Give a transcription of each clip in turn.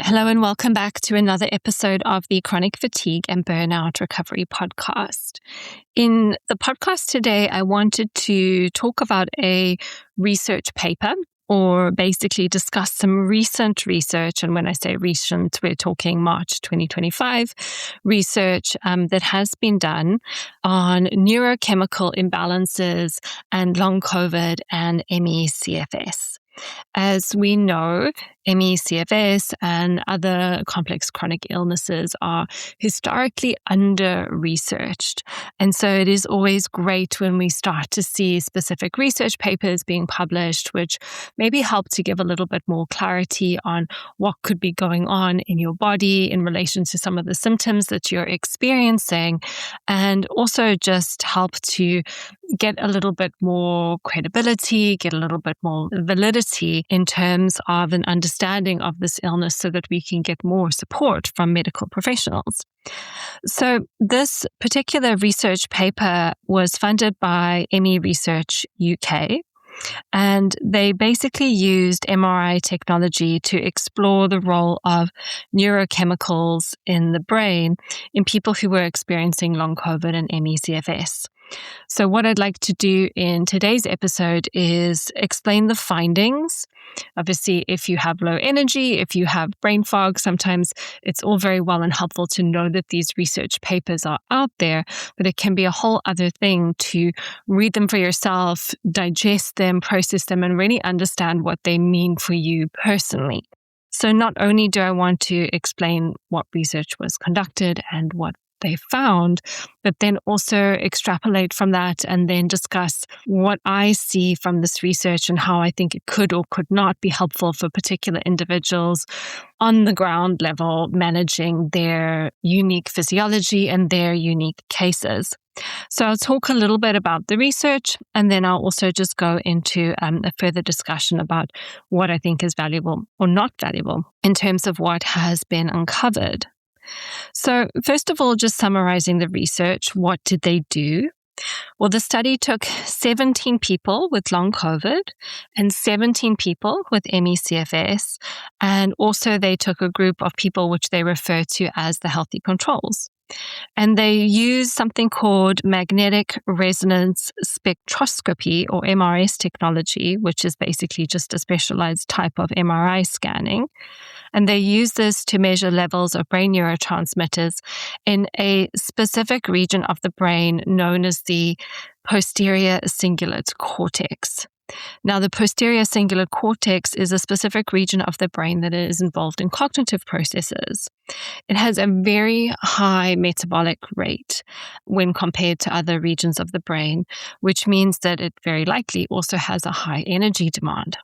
Hello and welcome back to another episode of the Chronic Fatigue and Burnout Recovery Podcast. In the podcast today, I wanted to talk about a research paper, or basically discuss some recent research. And when I say recent, we're talking March 2025 research that has been done on neurochemical imbalances and long COVID and ME/CFS. As we know, ME/CFS and other complex chronic illnesses are historically under-researched. And so it is always great when we start to see specific research papers being published, which maybe help to give a little bit more clarity on what could be going on in your body in relation to some of the symptoms that you're experiencing, and also just help to get a little bit more credibility, get a little bit more validity in terms of an understanding of this illness so that we can get more support from medical professionals. So this particular research paper was funded by ME Research UK, and they basically used MRI technology to explore the role of neurochemicals in the brain in people who were experiencing long COVID and ME/CFS. So what I'd like to do in today's episode is explain the findings. Obviously, if you have low energy, if you have brain fog, sometimes it's all very well and helpful to know that these research papers are out there, but it can be a whole other thing to read them for yourself, digest them, process them, and really understand what they mean for you personally. So not only do I want to explain what research was conducted and what they found, but then also extrapolate from that and then discuss what I see from this research and how I think it could or could not be helpful for particular individuals on the ground level managing their unique physiology and their unique cases. So I'll talk a little bit about the research, and then I'll also just go into a further discussion about what I think is valuable or not valuable in terms of what has been uncovered. So first of all, just summarizing the research, what did they do? Well, the study took 17 people with long COVID and 17 people with ME/CFS, and also they took a group of people which they refer to as the healthy controls. And they used something called magnetic resonance spectroscopy, or MRS technology, which is basically just a specialized type of MRI scanning. And they use this to measure levels of brain neurotransmitters in a specific region of the brain known as the posterior cingulate cortex. Now, the posterior cingulate cortex is a specific region of the brain that is involved in cognitive processes. It has a very high metabolic rate when compared to other regions of the brain, which means that it very likely also has a high energy demand.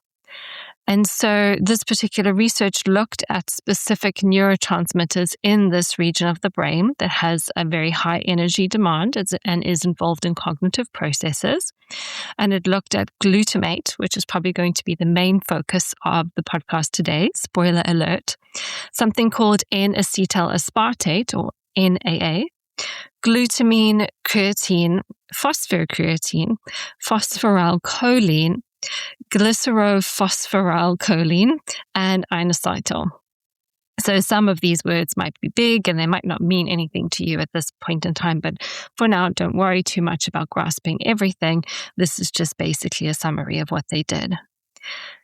And so this particular research looked at specific neurotransmitters in this region of the brain that has a very high energy demand and is involved in cognitive processes. And it looked at glutamate, which is probably going to be the main focus of the podcast today, spoiler alert, something called N-acetyl aspartate, or NAA, glutamine, creatine, phosphocreatine, phosphorylcholine, glycerophosphorylcholine, and inositol. So some of these words might be big and they might not mean anything to you at this point in time, but for now, don't worry too much about grasping everything. This is just basically a summary of what they did.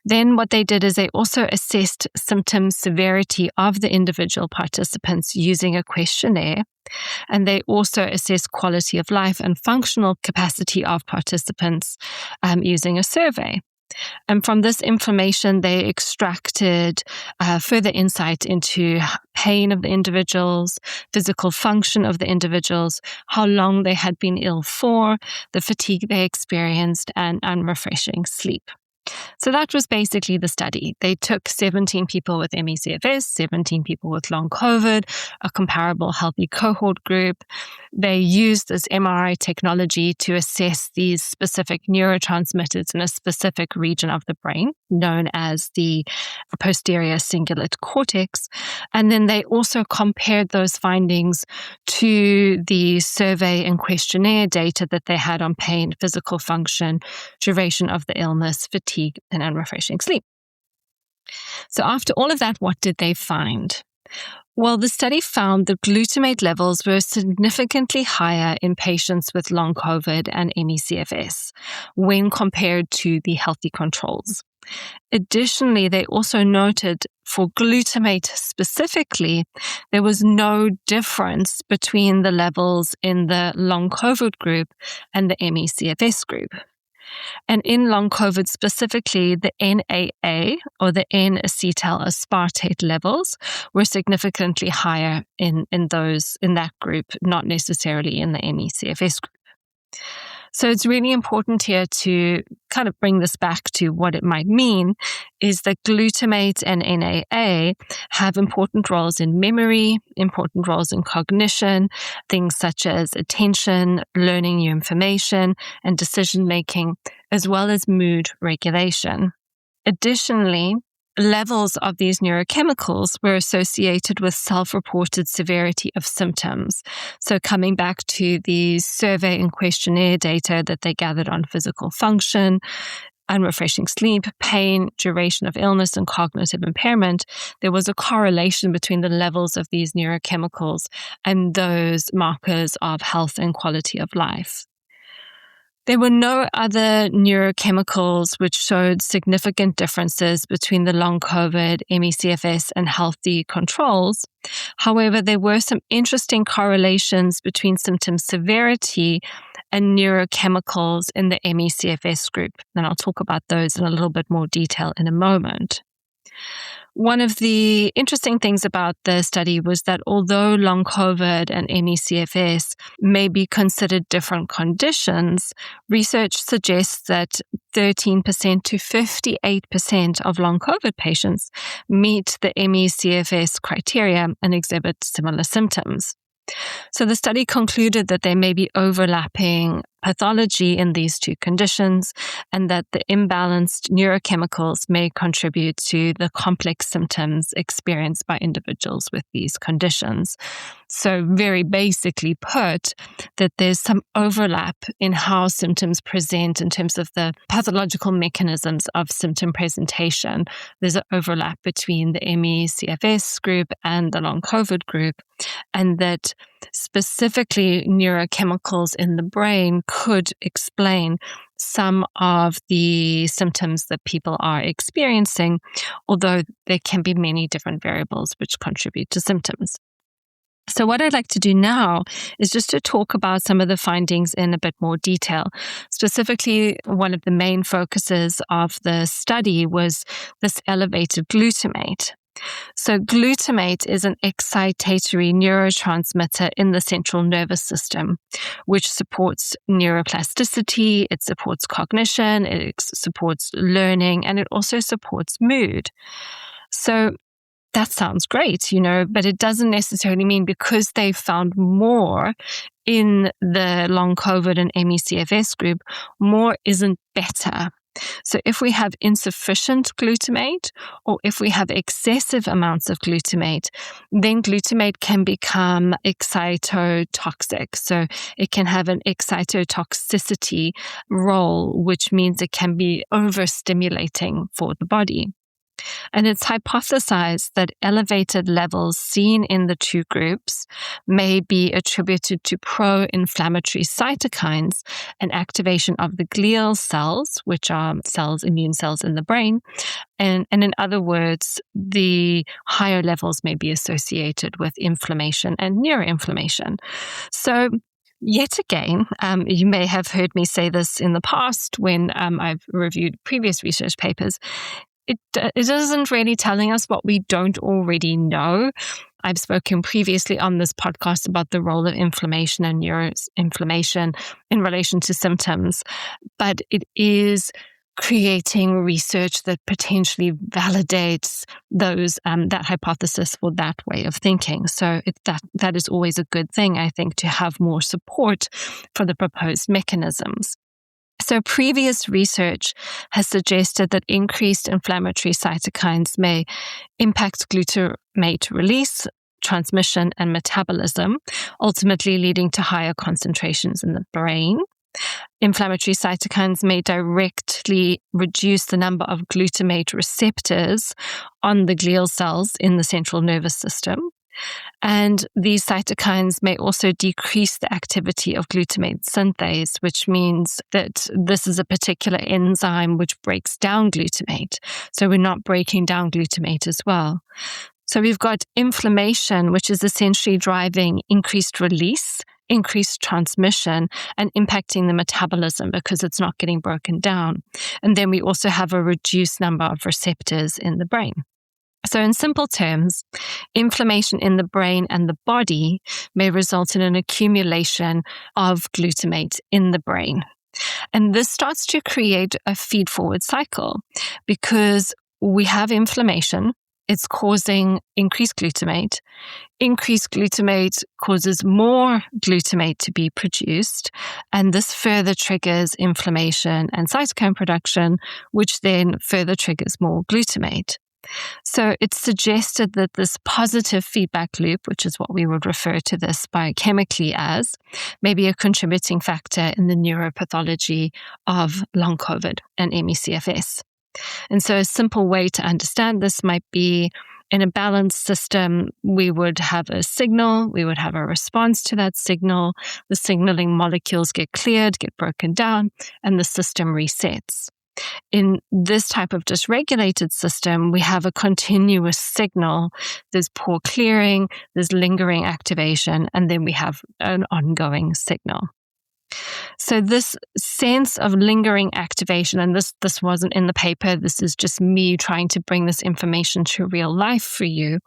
Then what they did is they also assessed symptom severity of the individual participants using a questionnaire. And they also assessed quality of life and functional capacity of participants using a survey. And from this information, they extracted further insight into pain of the individuals, physical function of the individuals, how long they had been ill for, the fatigue they experienced, and unrefreshing sleep. So that was basically the study. They took 17 people with ME/CFS, 17 people with long COVID, a comparable healthy cohort group. They used this MRI technology to assess these specific neurotransmitters in a specific region of the brain, known as the posterior cingulate cortex. And then they also compared those findings to the survey and questionnaire data that they had on pain, physical function, duration of the illness, fatigue, and unrefreshing sleep. So after all of that, what did they find? Well, the study found that glutamate levels were significantly higher in patients with long COVID and ME/CFS when compared to the healthy controls. Additionally, they also noted for glutamate specifically, there was no difference between the levels in the long COVID group and the ME/CFS group. And in long COVID specifically, the NAA or the N-acetyl aspartate levels were significantly higher in that group, not necessarily in the ME/CFS group. So it's really important here to kind of bring this back to what it might mean is that glutamate and NAA have important roles in memory, important roles in cognition, things such as attention, learning new information, and decision-making, as well as mood regulation. Additionally, levels of these neurochemicals were associated with self-reported severity of symptoms. So coming back to the survey and questionnaire data that they gathered on physical function, unrefreshing sleep, pain, duration of illness, and cognitive impairment, there was a correlation between the levels of these neurochemicals and those markers of health and quality of life. There were no other neurochemicals which showed significant differences between the long COVID, ME/CFS, and healthy controls. However, there were some interesting correlations between symptom severity and neurochemicals in the ME/CFS group. And I'll talk about those in a little bit more detail in a moment. One of the interesting things about the study was that although long COVID and ME/CFS may be considered different conditions, research suggests that 13% to 58% of long COVID patients meet the ME/CFS criteria and exhibit similar symptoms. So the study concluded that there may be overlapping pathology in these two conditions and that the imbalanced neurochemicals may contribute to the complex symptoms experienced by individuals with these conditions. So very basically put, that there's some overlap in how symptoms present in terms of the pathological mechanisms of symptom presentation. There's an overlap between the ME/CFS group and the long COVID group, and that specifically neurochemicals in the brain could explain some of the symptoms that people are experiencing, although there can be many different variables which contribute to symptoms. So what I'd like to do now is just to talk about some of the findings in a bit more detail. Specifically, one of the main focuses of the study was this elevated glutamate. So glutamate is an excitatory neurotransmitter in the central nervous system, which supports neuroplasticity, it supports cognition, it supports learning, and it also supports mood. So that sounds great, but it doesn't necessarily mean because they found more in the long COVID and ME/CFS group, more isn't better. So if we have insufficient glutamate or if we have excessive amounts of glutamate, then glutamate can become excitotoxic. So it can have an excitotoxicity role, which means it can be overstimulating for the body. And it's hypothesized that elevated levels seen in the two groups may be attributed to pro-inflammatory cytokines and activation of the glial cells, which are immune cells in the brain. And in other words, the higher levels may be associated with inflammation and neuroinflammation. So yet again, you may have heard me say this in the past when I've reviewed previous research papers. It isn't really telling us what we don't already know. I've spoken previously on this podcast about the role of inflammation and neuroinflammation in relation to symptoms, but it is creating research that potentially validates that hypothesis for that way of thinking. So that is always a good thing, I think, to have more support for the proposed mechanisms. So previous research has suggested that increased inflammatory cytokines may impact glutamate release, transmission, and metabolism, ultimately leading to higher concentrations in the brain. inflammatory cytokines may directly reduce the number of glutamate receptors on the glial cells in the central nervous system. And these cytokines may also decrease the activity of glutamate synthase, which means that this is a particular enzyme which breaks down glutamate. So we're not breaking down glutamate as well. So we've got inflammation, which is essentially driving increased release, increased transmission, and impacting the metabolism because it's not getting broken down. And then we also have a reduced number of receptors in the brain. So in simple terms, inflammation in the brain and the body may result in an accumulation of glutamate in the brain. And this starts to create a feed-forward cycle because we have inflammation. It's causing increased glutamate. Increased glutamate causes more glutamate to be produced, and this further triggers inflammation and cytokine production, which then further triggers more glutamate. So it's suggested that this positive feedback loop, which is what we would refer to this biochemically as, may be a contributing factor in the neuropathology of long COVID and ME/CFS. And so a simple way to understand this might be in a balanced system, we would have a signal, we would have a response to that signal, the signaling molecules get cleared, get broken down, and the system resets. In this type of dysregulated system, we have a continuous signal. There's poor clearing, there's lingering activation, and then we have an ongoing signal. So this sense of lingering activation, and this wasn't in the paper, this is just me trying to bring this information to real life for you,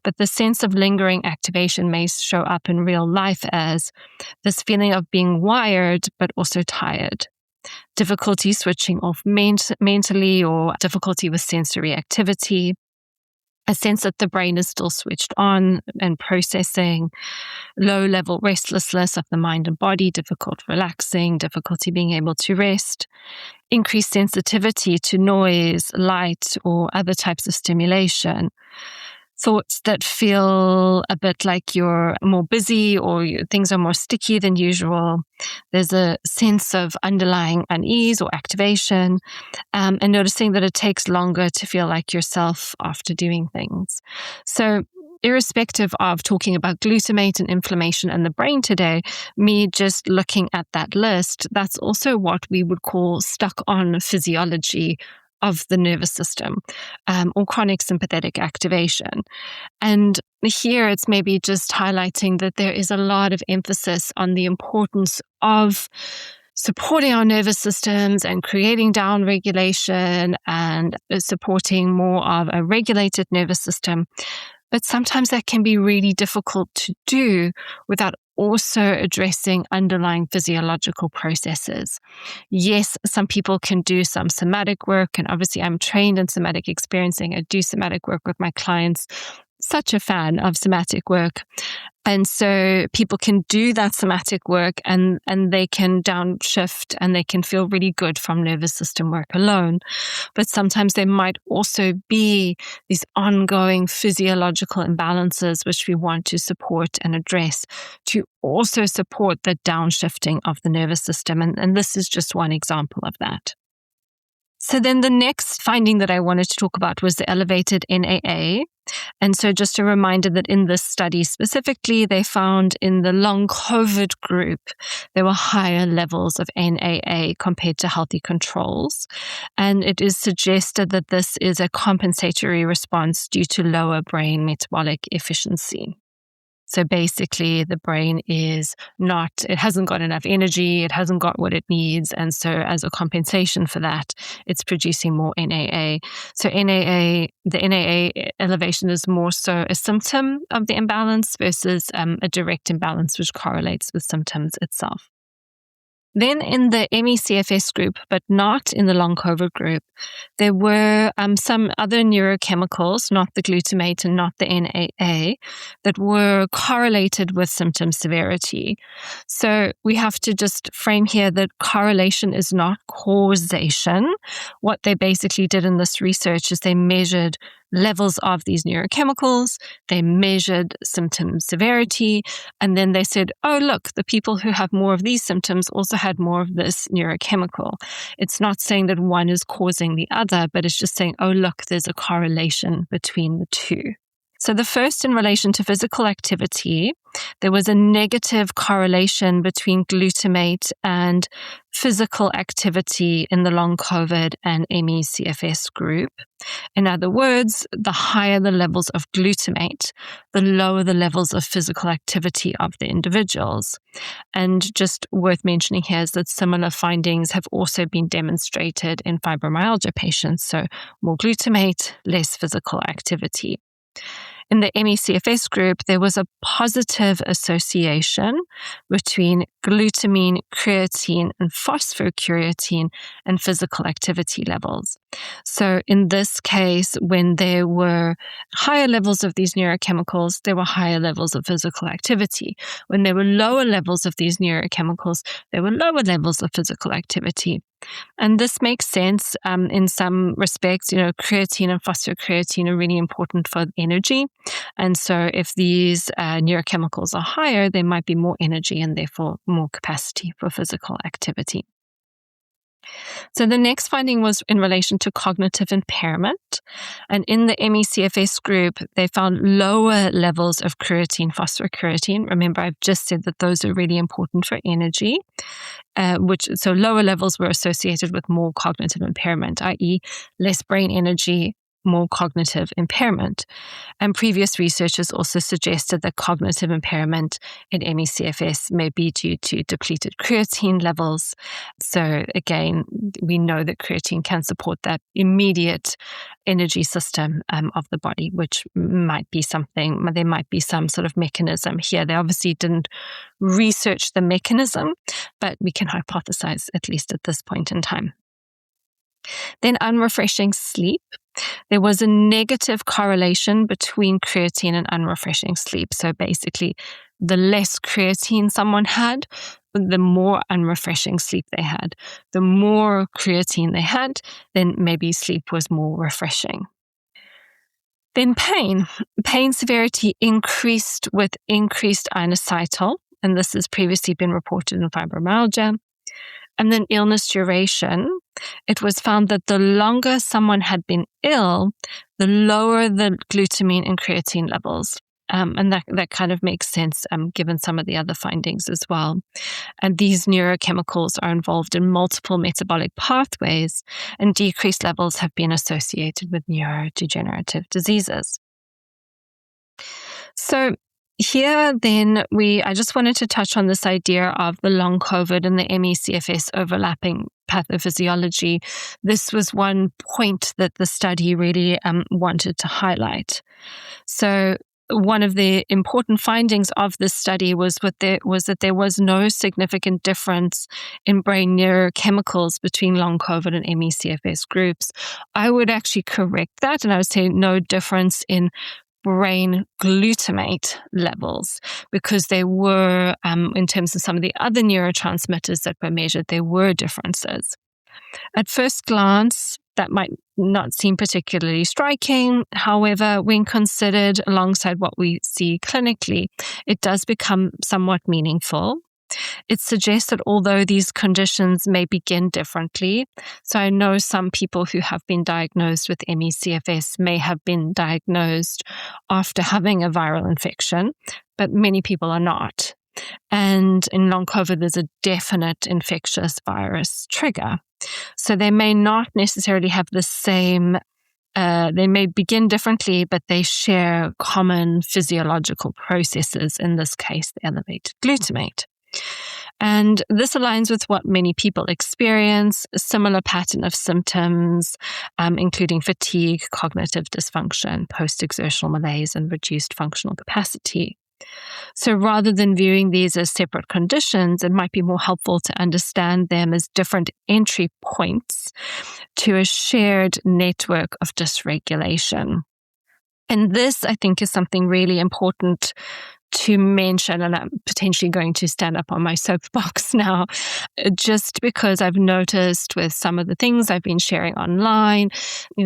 but the sense of lingering activation may show up in real life as this feeling of being wired, but also tired. Difficulty switching off mentally or difficulty with sensory activity, a sense that the brain is still switched on and processing, low-level restlessness of the mind and body, difficult relaxing, difficulty being able to rest, increased sensitivity to noise, light, or other types of stimulation, thoughts that feel a bit like you're more busy or things are more sticky than usual. There's a sense of underlying unease or activation, and noticing that it takes longer to feel like yourself after doing things. So irrespective of talking about glutamate and inflammation in the brain today, me just looking at that list, that's also what we would call stuck on physiology of the nervous system, or chronic sympathetic activation. And here it's maybe just highlighting that there is a lot of emphasis on the importance of supporting our nervous systems and creating down regulation and supporting more of a regulated nervous system. But sometimes that can be really difficult to do without also addressing underlying physiological processes. Yes, some people can do some somatic work, and obviously I'm trained in somatic experiencing. I do somatic work with my clients. Such a fan of somatic work. And so people can do that somatic work and they can downshift and they can feel really good from nervous system work alone. But sometimes there might also be these ongoing physiological imbalances which we want to support and address to also support the downshifting of the nervous system. And this is just one example of that. So then the next finding that I wanted to talk about was the elevated NAA. And so just a reminder that in this study specifically, they found in the long COVID group, there were higher levels of NAA compared to healthy controls. And it is suggested that this is a compensatory response due to lower brain metabolic efficiency. So basically the brain it hasn't got enough energy, it hasn't got what it needs. And so as a compensation for that, it's producing more NAA. So the NAA elevation is more so a symptom of the imbalance versus a direct imbalance, which correlates with symptoms itself. Then in the ME/CFS group, but not in the long COVID group, there were some other neurochemicals, not the glutamate and not the NAA, that were correlated with symptom severity. So we have to just frame here that correlation is not causation. What they basically did in this research is they measured levels of these neurochemicals. They measured symptom severity. And then they said, oh, look, the people who have more of these symptoms also had more of this neurochemical. It's not saying that one is causing the other, but it's just saying, oh, look, there's a correlation between the two. So the first, in relation to physical activity, there was a negative correlation between glutamate and physical activity in the long COVID and ME/CFS group. In other words, the higher the levels of glutamate, the lower the levels of physical activity of the individuals. And just worth mentioning here is that similar findings have also been demonstrated in fibromyalgia patients. So more glutamate, less physical activity. In the ME/CFS group, there was a positive association between glutamine, creatine, and phosphocreatine and physical activity levels. So in this case, when there were higher levels of these neurochemicals, there were higher levels of physical activity. When there were lower levels of these neurochemicals, there were lower levels of physical activity. And this makes sense in some respects. Creatine and phosphocreatine are really important for energy. And so if these neurochemicals are higher, there might be more energy and therefore more capacity for physical activity. So the next finding was in relation to cognitive impairment. And in the ME/CFS group, they found lower levels of creatine, phosphocreatine. Remember, I've just said that those are really important for energy. So lower levels were associated with more cognitive impairment, i.e. less brain energy, more cognitive impairment. And previous research has also suggested that cognitive impairment in ME/CFS may be due to depleted creatine levels. So again, we know that creatine can support that immediate energy system of the body, which might be something, there might be some sort of mechanism here. They obviously didn't research the mechanism, but we can hypothesize at least at this point in time. Then unrefreshing sleep. There was a negative correlation between creatine and unrefreshing sleep. So basically, the less creatine someone had, the more unrefreshing sleep they had. The more creatine they had, then maybe sleep was more refreshing. Then pain. Pain severity increased with increased inositol, and this has previously been reported in fibromyalgia. And then illness duration. It was found that the longer someone had been ill, the lower the glutamine and creatine levels. And that kind of makes sense given some of the other findings as well. And these neurochemicals are involved in multiple metabolic pathways, and decreased levels have been associated with neurodegenerative diseases. So here then, I just wanted to touch on this idea of the long COVID and the ME/CFS overlapping pathophysiology. This was one point that the study really wanted to highlight. So one of the important findings of this study was that there was no significant difference in brain neurochemicals between long COVID and ME/CFS groups. I would actually correct that, and I would say no difference in brain glutamate levels, because there were, in terms of some of the other neurotransmitters that were measured, there were differences. At first glance, that might not seem particularly striking. However, when considered alongside what we see clinically, it does become somewhat meaningful. It suggests that although these conditions may begin differently, so I know some people who have been diagnosed with ME/CFS may have been diagnosed after having a viral infection, but many people are not. And in long COVID, there's a definite infectious virus trigger. So they may not necessarily have the same, they may begin differently, but they share common physiological processes, in this case, the elevated glutamate. And this aligns with what many people experience, a similar pattern of symptoms, including fatigue, cognitive dysfunction, post-exertional malaise, and reduced functional capacity. So rather than viewing these as separate conditions, it might be more helpful to understand them as different entry points to a shared network of dysregulation. And this, I think, is something really important to mention, and I'm potentially going to stand up on my soapbox now, just because I've noticed with some of the things I've been sharing online,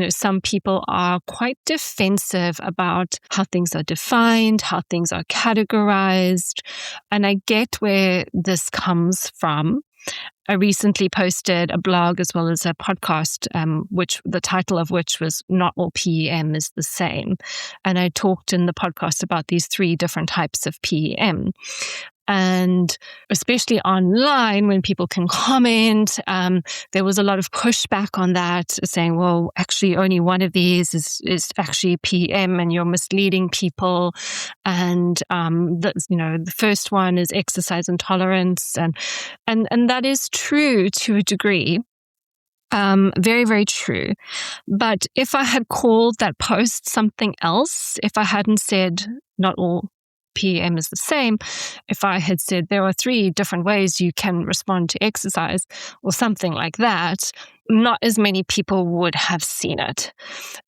some people are quite defensive about how things are defined, how things are categorized. And I get where this comes from. I recently posted a blog as well as a podcast, which the title of which was "Not All PEM is the Same." And I talked in the podcast about these 3 different types of PEM. And especially online, when people can comment, there was a lot of pushback on that, saying, well, actually, only one of these is actually PM, and you're misleading people. And the first one is exercise intolerance, and that is true to a degree. Very, very true. But if I had called that post something else, if I hadn't said not all PM is the same, if I had said there are 3 different ways you can respond to exercise or something like that, not as many people would have seen it.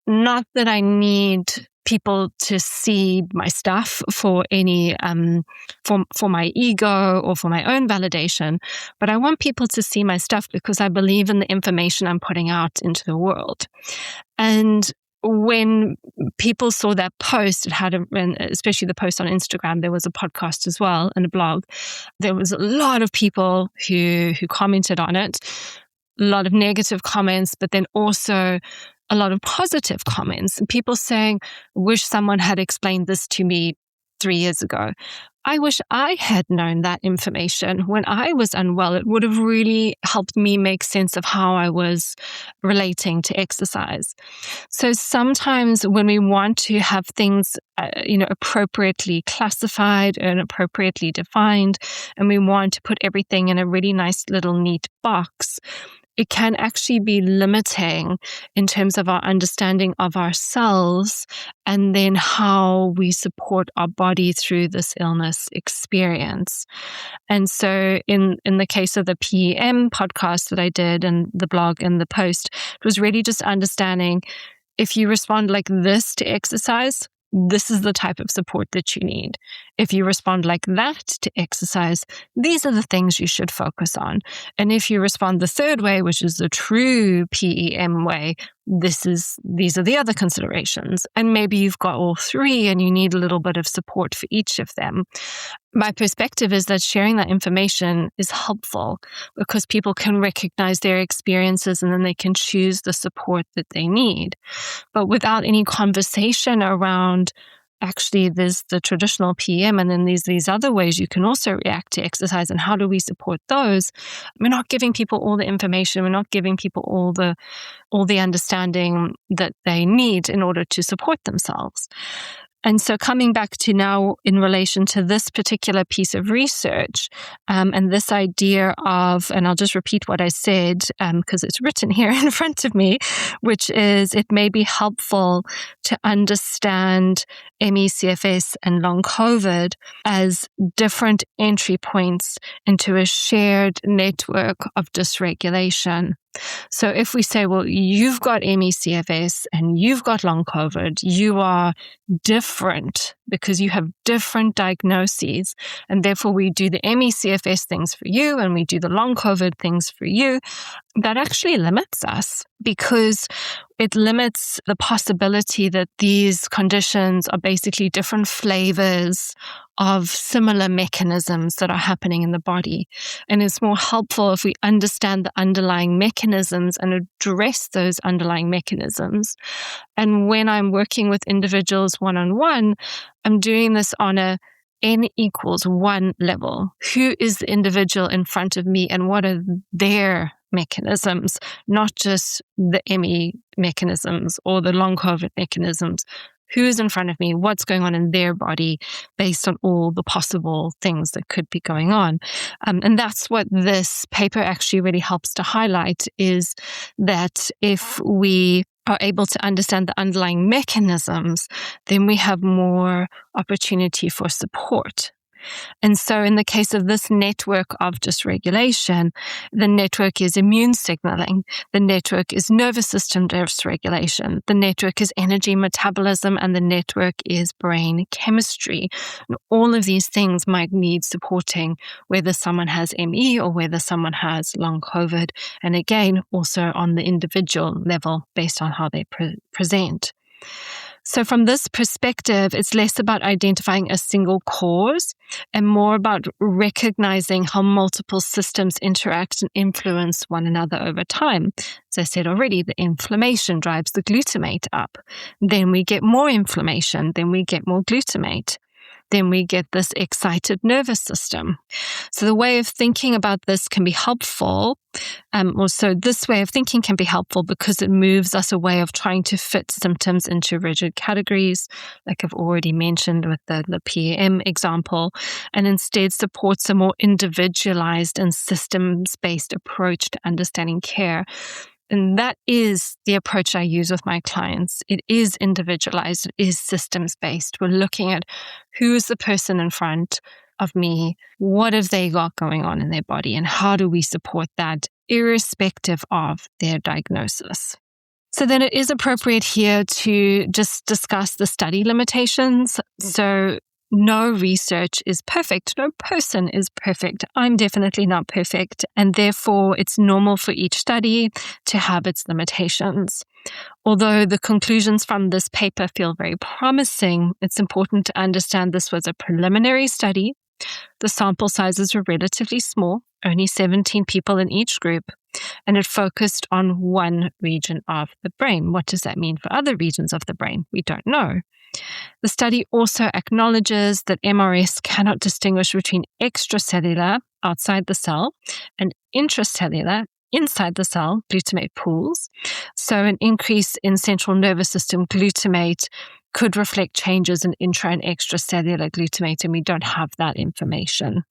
Not that I need people to see my stuff for any for my ego or for my own validation, but I want people to see my stuff because I believe in the information I'm putting out into the world. And when people saw that post, it had, especially the post on Instagram, there was a podcast as well and a blog. There was a lot of people who commented on it, a lot of negative comments, but then also a lot of positive comments. And people saying, wish someone had explained this to me 3 years ago. I wish I had known that information when I was unwell. It would have really helped me make sense of how I was relating to exercise. So sometimes when we want to have things, appropriately classified and appropriately defined, and we want to put everything in a really nice little neat box, it can actually be limiting in terms of our understanding of ourselves and then how we support our body through this illness experience. And so in the case of the PEM podcast that I did and the blog and the post, it was really just understanding if you respond like this to exercise, this is the type of support that you need. If you respond like that to exercise, these are the things you should focus on. And if you respond the third way, which is the true PEM way, these are the other considerations. And maybe you've got all 3 and you need a little bit of support for each of them. My perspective is that sharing that information is helpful because people can recognize their experiences and then they can choose the support that they need. But without any conversation around, actually, there's the traditional PM and then there's these other ways you can also react to exercise, and how do we support those? We're not giving people all the information. We're not giving people all the understanding that they need in order to support themselves. And so coming back to now in relation to this particular piece of research, and this idea of, and I'll just repeat what I said because it's written here in front of me, which is it may be helpful to understand ME/CFS and long COVID as different entry points into a shared network of dysregulation. So if we say, well, you've got ME/CFS and you've got long COVID, you are different because you have different diagnoses, and therefore we do the ME/CFS things for you and we do the long COVID things for you, that actually limits us because it limits the possibility that these conditions are basically different flavors of similar mechanisms that are happening in the body. And it's more helpful if we understand the underlying mechanisms and address those underlying mechanisms. And when I'm working with individuals one-on-one, I'm doing this on a N=1 level. Who is the individual in front of me and what are their mechanisms, not just the ME mechanisms or the long COVID mechanisms. Who's in front of me? What's going on in their body based on all the possible things that could be going on? And that's what this paper actually really helps to highlight, is that if we are able to understand the underlying mechanisms, then we have more opportunity for support. And so in the case of this network of dysregulation, the network is immune signaling, the network is nervous system dysregulation, the network is energy metabolism, and the network is brain chemistry. And all of these things might need supporting whether someone has ME or whether someone has long COVID. And again, also on the individual level based on how they present. So from this perspective, it's less about identifying a single cause and more about recognizing how multiple systems interact and influence one another over time. As I said already, the inflammation drives the glutamate up. Then we get more inflammation. Then we get more glutamate. Then we get this excited nervous system. So the way of thinking about this can be helpful. Also, this way of thinking can be helpful because it moves us away of trying to fit symptoms into rigid categories, like I've already mentioned with the PAM example, and instead supports a more individualized and systems-based approach to understanding care. And that is the approach I use with my clients. It is individualized, it is systems-based. We're looking at who is the person in front of me, what have they got going on in their body, and how do we support that irrespective of their diagnosis. So then it is appropriate here to just discuss the study limitations. So no research is perfect. No person is perfect. I'm definitely not perfect. And therefore, it's normal for each study to have its limitations. Although the conclusions from this paper feel very promising, it's important to understand this was a preliminary study. The sample sizes were relatively small, only 17 people in each group, and it focused on one region of the brain. What does that mean for other regions of the brain? We don't know. The study also acknowledges that MRS cannot distinguish between extracellular, outside the cell, and intracellular, inside the cell, glutamate pools. So an increase in central nervous system glutamate could reflect changes in intra and extracellular glutamate, and we don't have that information.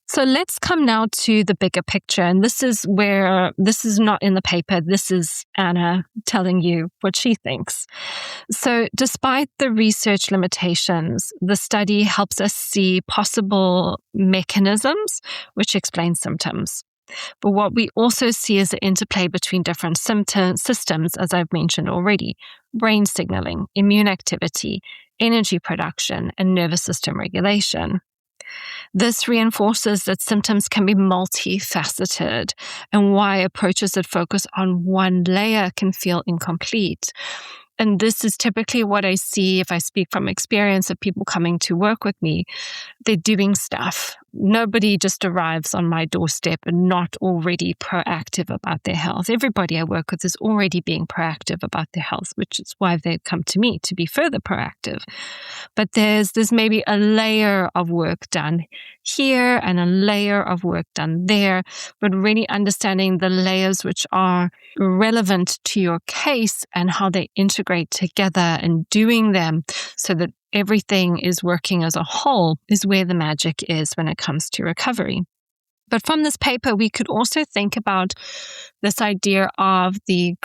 So let's come now to the bigger picture. And this is not in the paper. This is Anna telling you what she thinks. So despite the research limitations, the study helps us see possible mechanisms which explain symptoms. But what we also see is the interplay between different systems, as I've mentioned already: brain signaling, immune activity, energy production, and nervous system regulation. This reinforces that symptoms can be multifaceted and why approaches that focus on one layer can feel incomplete. And this is typically what I see if I speak from experience of people coming to work with me. They're doing stuff. Nobody just arrives on my doorstep and not already proactive about their health. Everybody I work with is already being proactive about their health, which is why they come to me to be further proactive. But there's maybe a layer of work done here and a layer of work done there, but really understanding the layers which are relevant to your case and how they integrate together and doing them so that everything is working as a whole is where the magic is when it comes to recovery. But from this paper, we could also think about this idea of the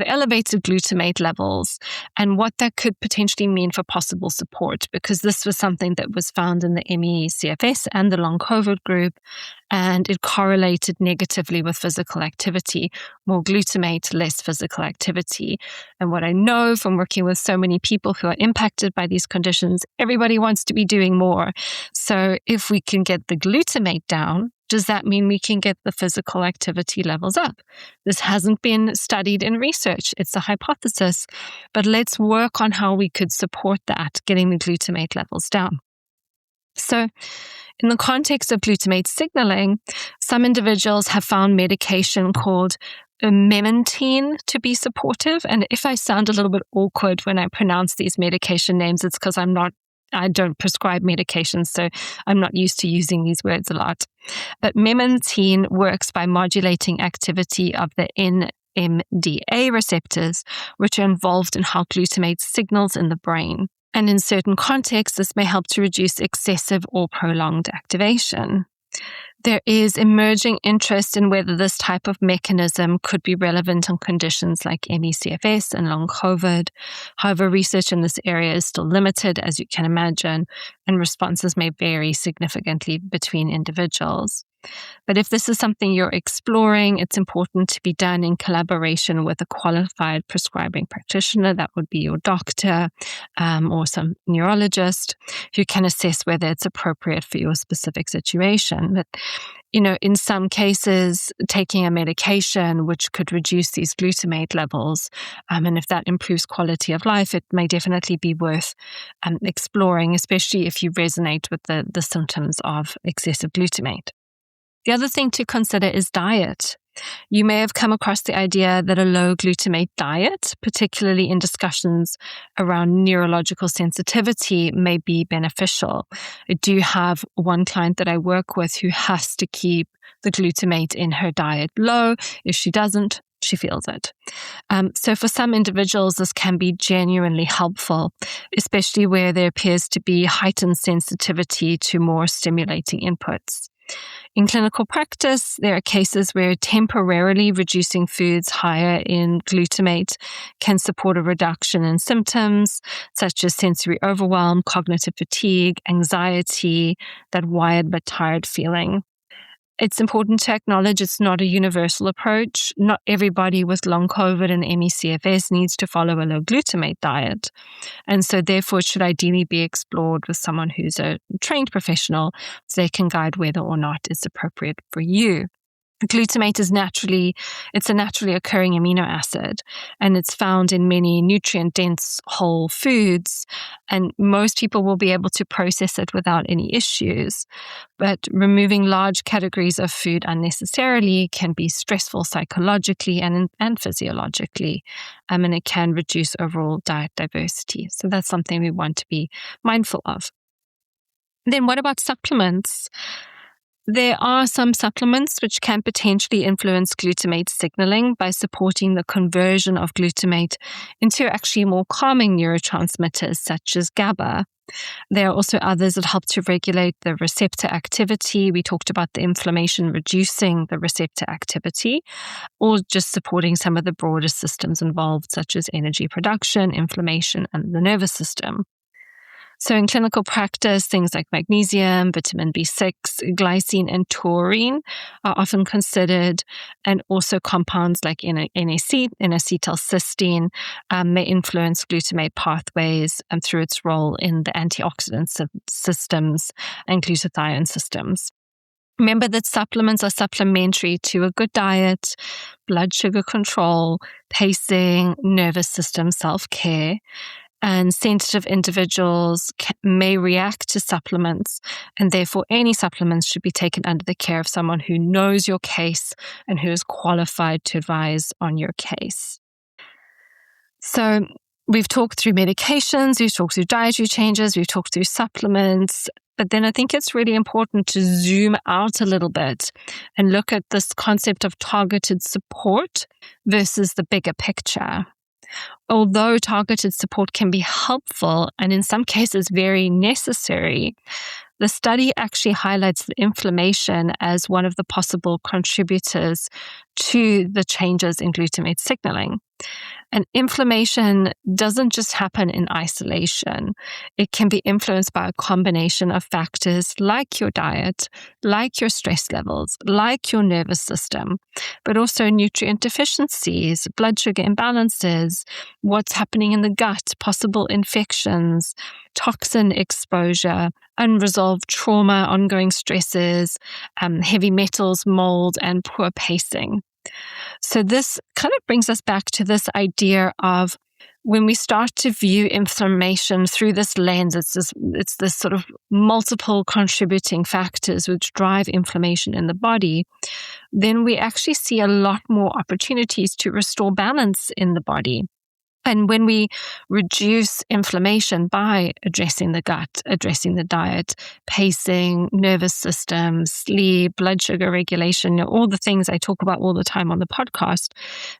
elevated glutamate levels and what that could potentially mean for possible support, because this was something that was found in the ME/CFS and the long COVID group, and it correlated negatively with physical activity. More glutamate, less physical activity. And what I know from working with so many people who are impacted by these conditions, everybody wants to be doing more. So if we can get the glutamate down, does that mean we can get the physical activity levels up? This hasn't been studied in research. It's a hypothesis, but let's work on how we could support that, getting the glutamate levels down. So in the context of glutamate signaling, some individuals have found medication called memantine to be supportive. And if I sound a little bit awkward when I pronounce these medication names, it's because I don't prescribe medications, so I'm not used to using these words a lot. But memantine works by modulating activity of the NMDA receptors, which are involved in how glutamate signals in the brain. And in certain contexts, this may help to reduce excessive or prolonged activation. There is emerging interest in whether this type of mechanism could be relevant in conditions like ME/CFS and long COVID. However, research in this area is still limited, as you can imagine, and responses may vary significantly between individuals. But if this is something you're exploring, it's important to be done in collaboration with a qualified prescribing practitioner. That would be your doctor or some neurologist who can assess whether it's appropriate for your specific situation. But in some cases, taking a medication which could reduce these glutamate levels, and if that improves quality of life, it may definitely be worth exploring, especially if you resonate with the symptoms of excessive glutamate. The other thing to consider is diet. You may have come across the idea that a low glutamate diet, particularly in discussions around neurological sensitivity, may be beneficial. I do have one client that I work with who has to keep the glutamate in her diet low. If she doesn't, she feels it. So for some individuals, this can be genuinely helpful, especially where there appears to be heightened sensitivity to more stimulating inputs. In clinical practice, there are cases where temporarily reducing foods higher in glutamate can support a reduction in symptoms such as sensory overwhelm, cognitive fatigue, anxiety, that wired but tired feeling. It's important to acknowledge it's not a universal approach. Not everybody with long COVID and ME/CFS needs to follow a low glutamate diet. And so therefore it should ideally be explored with someone who's a trained professional so they can guide whether or not it's appropriate for you. Glutamate is a naturally occurring amino acid, and it's found in many nutrient-dense whole foods, and most people will be able to process it without any issues. But removing large categories of food unnecessarily can be stressful psychologically and physiologically, and it can reduce overall diet diversity. So that's something we want to be mindful of. Then what about supplements? There are some supplements which can potentially influence glutamate signaling by supporting the conversion of glutamate into actually more calming neurotransmitters such as GABA. There are also others that help to regulate the receptor activity. We talked about the inflammation reducing the receptor activity, or just supporting some of the broader systems involved, such as energy production, inflammation, and the nervous system. So in clinical practice, things like magnesium, vitamin B6, glycine, and taurine are often considered, and also compounds like N-acetylcysteine may influence glutamate pathways through its role in the antioxidant systems and glutathione systems. Remember that supplements are supplementary to a good diet, blood sugar control, pacing, nervous system self-care. And sensitive individuals may react to supplements, and therefore any supplements should be taken under the care of someone who knows your case and who is qualified to advise on your case. So we've talked through medications, we've talked through dietary changes, we've talked through supplements, but then I think it's really important to zoom out a little bit and look at this concept of targeted support versus the bigger picture. Although targeted support can be helpful and in some cases very necessary, the study actually highlights the inflammation as one of the possible contributors to the changes in glutamate signaling. And inflammation doesn't just happen in isolation. It can be influenced by a combination of factors like your diet, like your stress levels, like your nervous system, but also nutrient deficiencies, blood sugar imbalances, what's happening in the gut, possible infections, toxin exposure, unresolved trauma, ongoing stresses, heavy metals, mold, and poor pacing. So this kind of brings us back to this idea of when we start to view inflammation through this lens, it's this sort of multiple contributing factors which drive inflammation in the body, then we actually see a lot more opportunities to restore balance in the body. And when we reduce inflammation by addressing the gut, addressing the diet, pacing, nervous system, sleep, blood sugar regulation, all the things I talk about all the time on the podcast,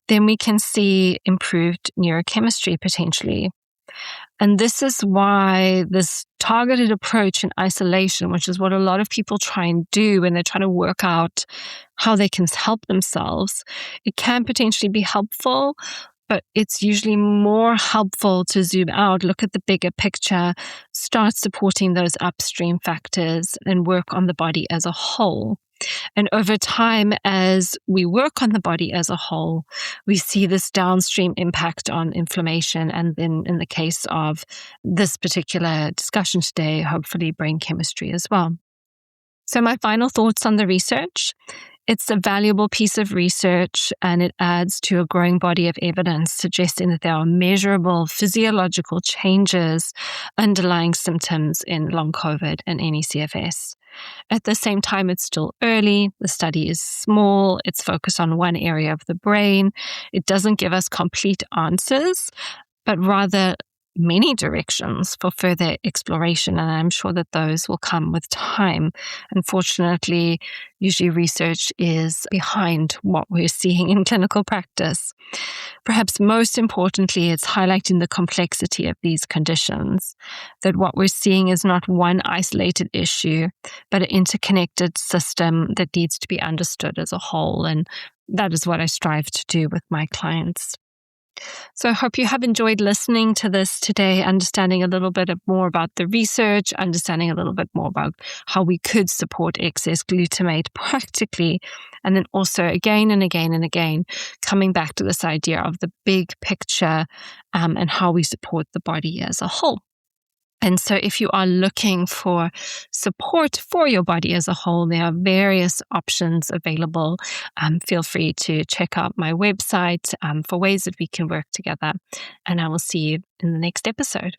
then we can see improved neurochemistry potentially. And this is why this targeted approach in isolation, which is what a lot of people try and do when they're trying to work out how they can help themselves, it can potentially be helpful, but it's usually more helpful to zoom out, look at the bigger picture, start supporting those upstream factors, and work on the body as a whole. And over time, as we work on the body as a whole, we see this downstream impact on inflammation. And then in the case of this particular discussion today, hopefully brain chemistry as well. So my final thoughts on the research. It's a valuable piece of research, and it adds to a growing body of evidence suggesting that there are measurable physiological changes underlying symptoms in long COVID and NECFS. At the same time, it's still early. The study is small. It's focused on one area of the brain. It doesn't give us complete answers, but rather many directions for further exploration. And I'm sure that those will come with time. Unfortunately, usually research is behind what we're seeing in clinical practice. Perhaps most importantly, it's highlighting the complexity of these conditions, that what we're seeing is not one isolated issue, but an interconnected system that needs to be understood as a whole. And that is what I strive to do with my clients. So I hope you have enjoyed listening to this today, understanding a little bit more about the research, understanding a little bit more about how we could support excess glutamate practically, and then also again and again and again, coming back to this idea of the big picture and how we support the body as a whole. And so if you are looking for support for your body as a whole, there are various options available. Feel free to check out my website for ways that we can work together. And I will see you in the next episode.